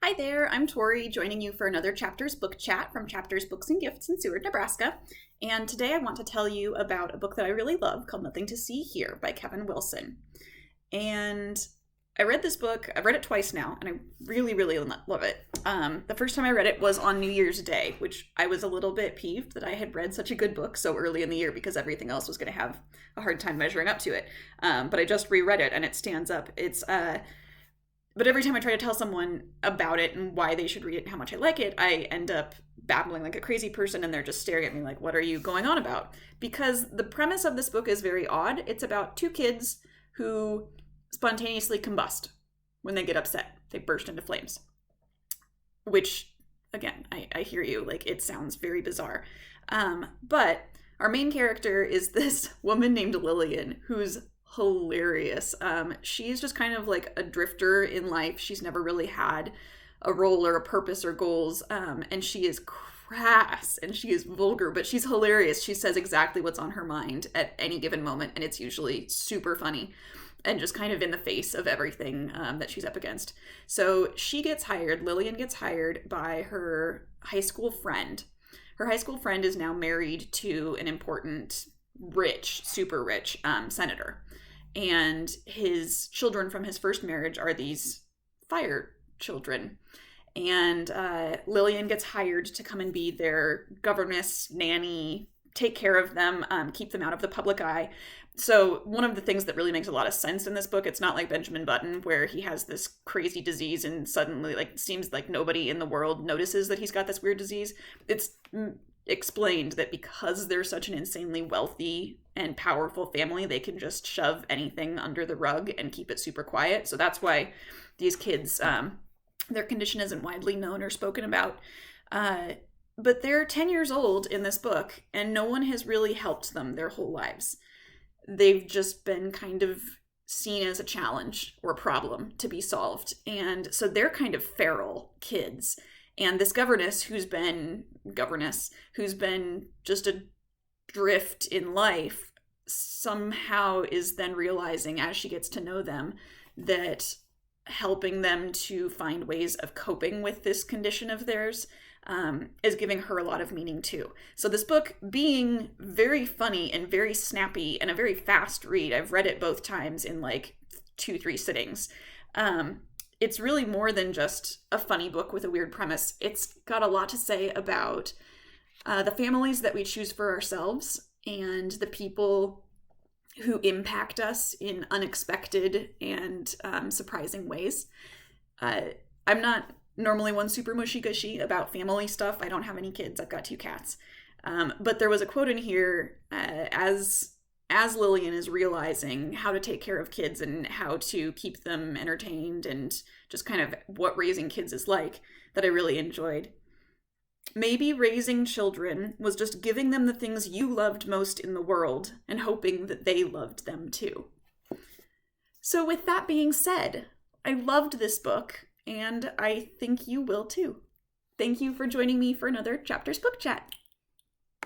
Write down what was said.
Hi there, I'm Tory, joining you for another Chapters Book Chat from Chapters Books and Gifts in Seward, Nebraska. And today I want to tell you about a book that I really love called Nothing to See Here by Kevin Wilson. And I read this book, I've read it twice now, and I really, really love it. The first time I read it was on New Year's Day, which I was a little bit peeved that I had read such a good book so early in the year because everything else was going to have a hard time measuring up to it. But I just reread it and it stands up. But every time I try to tell someone about it and why they should read it and how much I like it, I end up babbling like a crazy person and they're just staring at me like, what are you going on about? Because the premise of this book is very odd. It's about two kids who spontaneously combust when they get upset. They burst into flames. Which, again, I hear you, like it sounds very bizarre. But our main character is this woman named Lillian, who's hilarious. She's just kind of like a drifter in life. She's never really had a role or a purpose or goals. And she is crass and she is vulgar, but she's hilarious. She says exactly what's on her mind at any given moment, and it's usually super funny and just kind of in the face of everything that she's up against. So Lillian gets hired by her high school friend. Her high school friend is now married to an important, super rich senator. And his children from his first marriage are these fire children. And Lillian gets hired to come and be their governess, nanny, take care of them, keep them out of the public eye. So one of the things that really makes a lot of sense in this book, it's not like Benjamin Button where he has this crazy disease and suddenly like seems like nobody in the world notices that he's got this weird disease. It's explained that because they're such an insanely wealthy and powerful family, they can just shove anything under the rug and keep it super quiet. So that's why these kids, their condition isn't widely known or spoken about. But they're 10 years old in this book, and no one has really helped them their whole lives. They've just been kind of seen as a challenge or a problem to be solved. And so they're kind of feral kids. And this governess who's been just a drift in life somehow is then realizing as she gets to know them that helping them to find ways of coping with this condition of theirs is giving her a lot of meaning too. So this book being very funny and very snappy and a very fast read, I've read it both times in like 2-3 sittings. It's really more than just a funny book with a weird premise. It's got a lot to say about the families that we choose for ourselves and the people who impact us in unexpected and surprising ways. I'm not normally one super mushy-gushy about family stuff. I don't have any kids. I've got 2 cats. But there was a quote in here as Lillian is realizing how to take care of kids and how to keep them entertained and just kind of what raising kids is like, that I really enjoyed. Maybe raising children was just giving them the things you loved most in the world and hoping that they loved them too. So with that being said, I loved this book and I think you will too. Thank you for joining me for another Chapters Book Chat.